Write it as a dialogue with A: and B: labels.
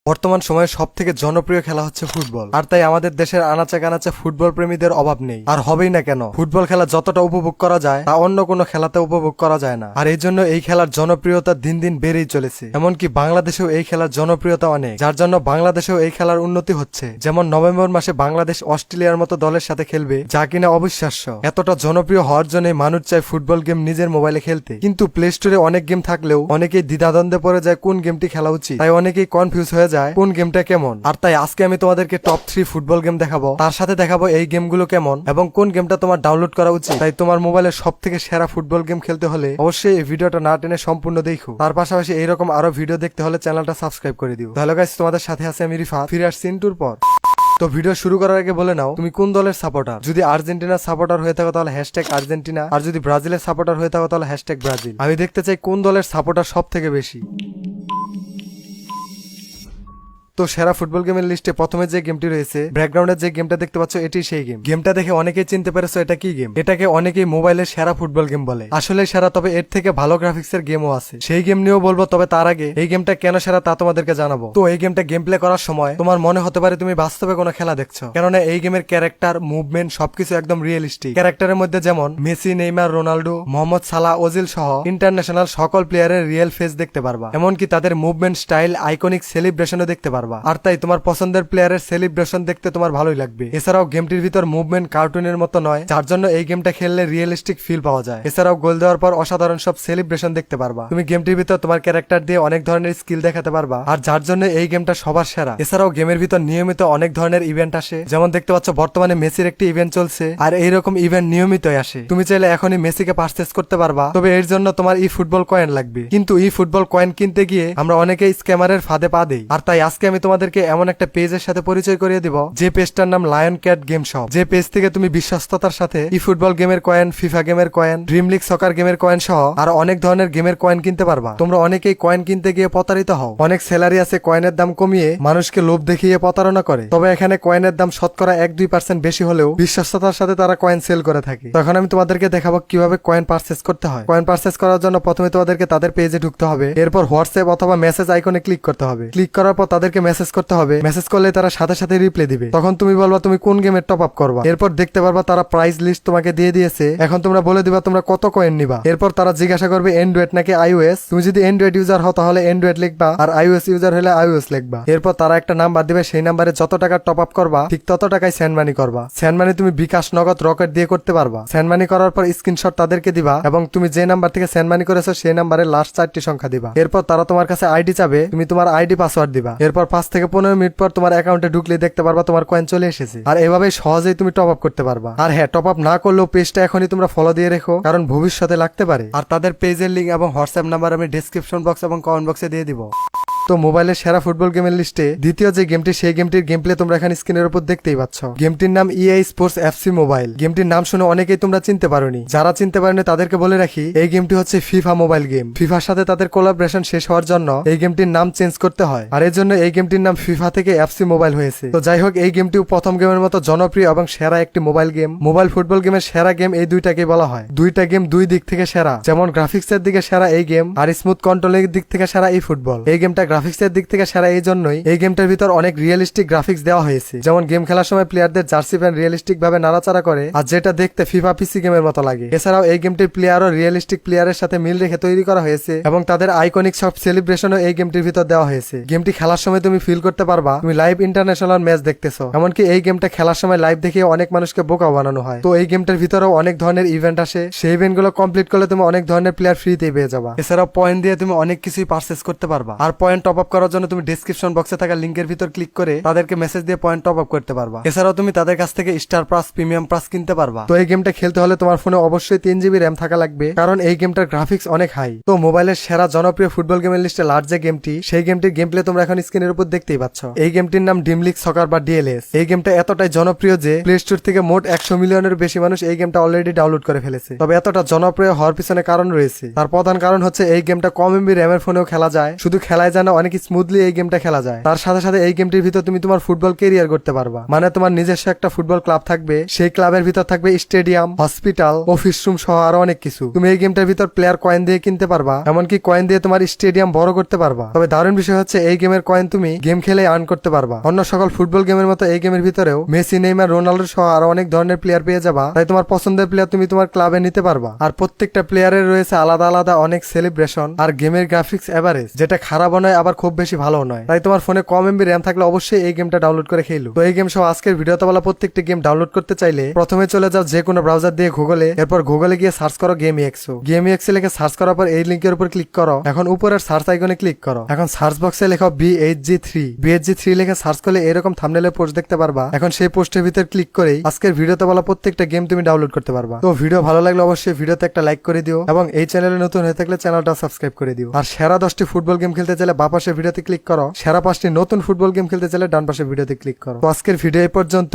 A: বর্তমান সময়ে সব থেকে জনপ্রিয় খেলা হচ্ছে ফুটবল। আর তাই আমাদের দেশের আনাচে কানাচে ফুটবল প্রেমীদের অভাব নেই, আর হবেই না কেন। ফুটবল খেলা যতটা উপভোগ করা যায় তা অন্য কোনো খেলাতে উপভোগ করা যায় না। আর এই জন্য এই খেলার জনপ্রিয়তা দিন দিন বেড়েই চলেছে। এমনকি বাংলাদেশেও এই খেলার জনপ্রিয়তা অনেক, যার জন্য বাংলাদেশেও এই খেলার উন্নতি হচ্ছে। যেমন নভেম্বর মাসে বাংলাদেশ অস্ট্রেলিয়ার মতো দলের সাথে খেলবে, যা কিনা অবিশ্বাস্য। এতটা জনপ্রিয় হওয়ার জন্য মানুষ চায় ফুটবল গেম নিজের মোবাইলে খেলতে। কিন্তু প্লে স্টোরে অনেক গেম থাকলেও অনেকেই দ্বিধাদ্বন্দ্বে পড়ে যায় কোন গেমটি খেলা উচিত। তাই অনেকেই কনফিউজ হয়ে যায় কোন গেমটা কেমন। আর তাই আজকে আমি তোমাদেরকে টপ 3 ফুটবল গেম দেখাবো, তার সাথে দেখাবো এই গেমগুলো কেমন এবং কোন গেমটা তোমার ডাউনলোড করা উচিত। তাই তোমার মোবাইলে সব থেকে সেরা ফুটবল গেম খেলতে হলে অবশ্যই এই ভিডিওটা না টেনে সম্পূর্ণ দেখো। তার পাশাপাশি এইরকম আরো ভিডিও দেখতে হলে চ্যানেলটা সাবস্ক্রাইব করে দিও। হ্যালো গাইস, তোমাদের সাথে আছে আমি রিফাত, ফিরে আসছি ইন্টুর পর। তো ভিডিও শুরু করার আগে বলে নাও তুমি কোন দলের সাপোর্টার। যদি আর্জেন্টিনার সাপোর্টার হয়ে থাকো তাহলে হ্যাশট্যাগ আর্জেন্টিনা, আর যদি ব্রাজিলের সাপোর্টার হয়ে থাকো তাহলে হ্যাশট্যাগ ব্রাজিল। আমি দেখতে চাই কোন দলের সাপোর্টার সব থেকে বেশি। তো সেরা ফুটবল গেমের লিস্টে প্রথমে যে গেমটি রয়েছে, ব্যাকগ্রাউন্ডের যে গেমটা দেখতে পাচ্ছ, এটি সেই গেম। গেমটা দেখে অনেকেই চিনতে পেরেছো এটা কি গেম। এটাকে অনেকেই মোবাইলের সেরা ফুটবল গেম বলে। আসলে সেরা, তবে এর থেকে ভালো গ্রাফিক্সের গেমও আছে, সেই গেম নিয়েও বলবো। তবে তার আগে এই গেমটা কেন সেরা তা তোমাদেরকে জানাবো। তো এই গেমটা গেম প্লে করার সময় তোমার মনে হতে পারে তুমি বাস্তবে কোনো খেলা দেখছো, কেননা এই গেমের ক্যারেক্টার, মুভমেন্ট সবকিছু একদম রিয়েলিস্টিক। ক্যারেক্টারের মধ্যে যেমন মেসি, নেইমার, রোনাল্ডো, মোহাম্মদ সালাহ, ওজিল সহ ইন্টারন্যাশনাল সকল প্লেয়ারের রিয়েল ফেস দেখতে পারবা। এমনকি তাদের মুভমেন্ট স্টাইল, আইকনিক সেলিব্রেশনও দেখতে পারবা। আর তাই তোমার পছন্দের প্লেয়ারের সেলিব্রেশন দেখতে তোমার ভালোই লাগবে। এছাড়াও গেমটির ভিতর মুভমেন্ট কার্টুনের মতো নয়, যার জন্য এই গেমটা খেললে রিয়েলিস্টিক ফিল পাওয়া যায়। এছাড়াও গোল দেওয়ার পর অসাধারণ সব সেলিব্রেশন দেখতে পারবা। তুমি গেমটির ভিতর তোমার ক্যারেক্টার দিয়ে অনেক ধরনের স্কিল দেখাতে পারবা, আর যার জন্য এই গেমটা সবার সেরা। এছাড়াও গেমের ভিতর নিয়মিত অনেক ধরনের ইভেন্ট আসে, যেমন দেখতে পাচ্ছ বর্তমানে মেসির একটি ইভেন্ট চলছে, আর এইরকম ইভেন্ট নিয়মিতই আসে। তুমি চাইলে এখনই মেসিকে পারচেজ করতে পারবা, তবে এর জন্য তোমার ই ফুটবল কয়েন লাগবে। কিন্তু ই ফুটবল কয়েন কিনতে গিয়ে আমরা অনেকেই স্ক্যামারের ফাঁদে পা দেই। আর তাই আজকে আমি তোমাদেরকে এমন একটা পেজের সাথে পরিচয় করিয়ে দিব, যে পেজটার নাম লায়ন ক্যাট গেম শপ। যে পেজ থেকে তুমি বিশ্বস্ততার সাথে ই ফুটবল গেমের কয়েন, ফিফা গেমের কয়েন, ড্রিম লিগ সকার গেমের কয়েন সহ আর অনেক ধরনের গেমের কয়েন কিনতে পারবা। তোমরা অনেকেই কয়েন কিনতে গিয়ে প্রতারিত হও। অনেক সেলারি আছে কয়েনের দাম কমিয়ে মানুষকে লোভ দেখিয়ে প্রতারণা করে, তবে এখানে কয়েনের দাম শতকরা 1-2% বেশি হলেও বিশ্বস্ততার সাথে তারা কয়েন সেল করে থাকে। তখন আমি তোমাদেরকে দেখাবো কিভাবে কয়েন পারচেজ করতে হয়। কয়েন পারচেজ করার জন্য প্রথমে তোমাদেরকে তাদের পেজে ঢুকতে হবে, এরপর হোয়াটসঅ্যাপ অথবা মেসেজ আইকনে ক্লিক করতে হবে। ক্লিক করার পর তাদেরকে মেসেজ করতে হবে। মেসেজ করলে তারা সাথে সাথে রিপ্লাই দিবে। তখন তুমি বলবা তুমি কোন গেমের টপ আপ করবা। এরপর দেখতে পারবা তারা প্রাইস লিস্ট তোমাকে দিয়ে দিয়েছে। এখন তোমরা বলে দিবা তোমরা কত কয়েন নিবা। এরপর তারা জিজ্ঞাসা করবে অ্যান্ড্রয়েড নাকি আইওএস। তুমি যদি অ্যান্ড্রয়েড ইউজার হও তাহলে অ্যান্ড্রয়েড লিখবা, আর আইওএস ইউজার হলে আইওএস লিখবা। এরপর তারা একটা নাম্বার দিবে, সেই নাম্বারে যত টাকা টপ আপ করবা ঠিক তত টাকায় সেন্ড মানি করবা। সেন্ড মানি তুমি বিকাশ, নগদ, রকেট দিয়ে করতে পারবা। সেন্ড মানি করার পর স্ক্রিনশট তাদেরকে দিবা এবং তুমি যে নাম্বার থেকে সেন্ড মানি করেছো সেই নাম্বারের লাস্ট 4টি সংখ্যা দিবা। এরপর তারা তোমার কাছে আইডি চাবে, তুমি তোমার আইডি পাসওয়ার্ড দিবা। এরপর 5 থেকে 15 মিনিট পর তোমার অ্যাকাউন্টে ঢুকলে দেখতে পারবা তোমার কয়েন চলে এসেছে। আর এভাবে সহজেই তুমি টপ আপ করতে পারবা। আর হ্যাঁ, টপ আপ না করলেও পেজটা এখনই তোমরা ফলো দিয়ে রেখো, কারণ ভবিষ্যতে লাগতে পারে। আর তাদের পেজের লিঙ্ক এবং হোয়াটসঅ্যাপ নাম্বার আমি ডেসক্রিপশন বক্স এবং কমেন্ট বক্সে দিয়ে দিব। তো মোবাইলের সেরা ফুটবল গেমের লিস্টে দ্বিতীয় যে গেমটি, সেই গেমটির গেম প্লে তোমরা এখানে স্ক্রিনের উপর দেখতেই পাচ্ছ। গেমটির নাম ইএ স্পোর্টস এফসি মোবাইল। গেমটির নাম শুনে অনেকেই তোমরা চিনতে পারোনি। যারা চিনতে পারেনি তাদেরকে বলে রাখি, এই গেমটি হচ্ছে ফিফা মোবাইল গেম। ফিফার সাথে তাদের কোলাবরেশন শেষ হওয়ার জন্য এই গেমটির নাম চেঞ্জ করতে হয়, আর এর জন্য এই গেমটির নাম ফিফা থেকে এফসি মোবাইল হয়েছে। তো যাই হোক, এই গেমটিও প্রথম গেমের মতো জনপ্রিয় এবং সেরা একটি মোবাইল গেম। মোবাইল ফুটবল গেমের সেরা গেম এই দুইটাকে বলা হয়। দুইটা গেম দুই দিক থেকে সেরা, যেমন গ্রাফিক্সের দিকে সেরা এই গেম, আর স্মুথ কন্ট্রোলের দিক থেকে সেরা এই ফুটবল। এই গেমটা গ্রাফিক্সের দিক থেকে সেরা এই জন্যই এই গেমটার ভিতর অনেক রিয়েলিস্টিক গ্রাফিক্স দেওয়া হয়েছে। যেমন গেম খেলার সময় প্লেয়ারদের জার্সি প্যান্ট রিয়েলিস্টিক ভাবে নাড়াচাড়া করে, আর যেটা দেখতে ফিফা পিসি গেমের মতো লাগে। এছাড়াও এই গেমটির প্লেয়ারও রিয়েলিস্টিক প্লেয়ারের সাথে মিল রেখে তৈরি করা হয়েছে এবং তাদের আইকনিক সব সেলিব্রেশনও এই গেমটির ভিতর দেওয়া হয়েছে। গেমটি খেলার সময় তুমি ফিল করতে পারবা তুমি লাইভ ইন্টারন্যাশনাল ম্যাচ দেখতেছো। এমনকি এই গেমটা খেলার সময় লাইভ দেখে অনেক মানুষকে বোকা বানানো হয়। তো এই গেমটার ভিতরেও অনেক ধরনের ইভেন্ট আসে, সেই ইভেন্ট গুলো কমপ্লিট করলে তুমি অনেক ধরনের প্লেয়ার ফ্রিতে পেয়ে যাবা। এছাড়াও পয়েন্ট দিয়ে তুমি অনেক কিছুই পারচেজ করতে পারবা। আর পয়েন্ট টপ আপ করার জন্য তুমি ডেসক্রিপশন বক্সে থাকা লিঙ্কের ভিতর ক্লিক করে তাদেরকে মেসেজ দিয়ে পয়েন্ট টপ আপ করতে পারবা। এছাড়াও তুমি তাদের কাছ থেকে স্টার প্লাস, প্রিমিয়াম প্লাস কিনতে পারবা। তো এই গেমটা খেলতে হলে তোমার ফোনে অবশ্যই 3 GB র্যাম থাকা লাগবে, কারণ এই গেমটার গ্রাফিক্স অনেক হাই। তো মোবাইলের সেরা জনপ্রিয় ফুটবল গেমের লিস্টে লাস্ট যে গেমটি, সেই গেমটির গেম প্লে তোমরা এখন স্ক্রিনের উপর দেখতেই পাচ্ছ। এই গেমটির নাম ড্রিম লিগ সকার বা ডিএলএস। এই গেমটা এতটাই জনপ্রিয় যে প্লে স্টোর থেকে মোট 100 মিলিয়নের বেশি মানুষ এই গেমটা অলরেডি ডাউনলোড করে ফেলেছে। তবে এতটা জনপ্রিয় হওয়ার পিছনে কারণ রয়েছে। তার প্রধান কারণ হচ্ছে এই গেমটা কম এমবি র্যামের ফোনেও খেলা যায়। শুধু খেলায় যায় না, অনেক স্মুথলি এই গেমটা খেলা যায়। তার সাথে সাথে এই গেমটির ভিতর তুমি তোমার ফুটবল কেরিয়ার করতে পারবা, মানে তোমার নিজস্ব একটা ফুটবল ক্লাব থাকবে, সেই ক্লাবের ভিতর থাকবে স্টেডিয়াম, হসপিটাল, অফিস রুম সহ আরো অনেক কিছু। তুমি এই গেমটার ভিতর প্লেয়ার কয়েন দিয়ে কিনতে পারবা, এমনকি কয়েন দিয়ে তোমার স্টেডিয়াম বড় করতে পারবা। তবে দারুণ বিষয় হচ্ছে এই গেমের কয়েন তুমি গেম খেলে আর্ন করতে পারবা। অন্য সকল ফুটবল গেমের মতো এই গেমের ভিতরেও মেসি, নেইমার, রোনাল্ডো সহ আরো অনেক ধরনের প্লেয়ার পেয়ে যাবা। তাই তোমার পছন্দের প্লেয়ার তুমি তোমার ক্লাবে নিতে পারবা। আর প্রত্যেকটা প্লেয়ারের রয়েছে আলাদা আলাদা অনেক সেলিব্রেশন। আর গেমের গ্রাফিক্স এভারেজ, যেটা খারাপও নয় আবার খুব বেশি ভালো নয়। তাই তোমার ফোনে কম এমবি র্যাম থাকলে অবশ্যই এই গেমটা ডাউনলোড করে খেলো। তো এই গেম সহ আজকের ভিডিওতে বলা প্রত্যেকটি গেম ডাউনলোড করতে চাইলে প্রথমে চলে যাও যে কোনো ব্রাউজার দিয়ে গুগলে, এরপর গুগলে গিয়ে সার্চ করো গেমইএক্সও। গেমইএক্সে লিখে সার্চ করার পর এই লিংকের উপর ক্লিক করো। এখন উপরের সার্চ আইকনে ক্লিক করো। এখন সার্চ বক্সে লেখো BHG3 লিখে সার্চ করলে এরকম থাম্বনেলের পোস্ট দেখতে পারবা। এখন সেই পোস্টের ভিতর ক্লিক করেই আজকের ভিডিওতে বলা প্রত্যেকটা গেম তুমি ডাউনলোড করতে পারবা। তো ভিডিও ভালো লাগলে অবশ্যই ভিডিওতে একটা লাইক করে দিও এবং এই চ্যানেলে নতুন হয়ে থাকলে চ্যানেলটা সাবস্ক্রাইব করে দিও। আর সেরা 10টি ফুটবল গেম খেলতে চাইলে বাঁ পাশের ভিডিওতে ক্লিক করো। সেরা 5টি নতুন ফুটবল গেম খেলতে চাইলে ডান পাশের ভিডিওতে ক্লিক করো। তো আজকের ভিডিও এই পর্যন্ত।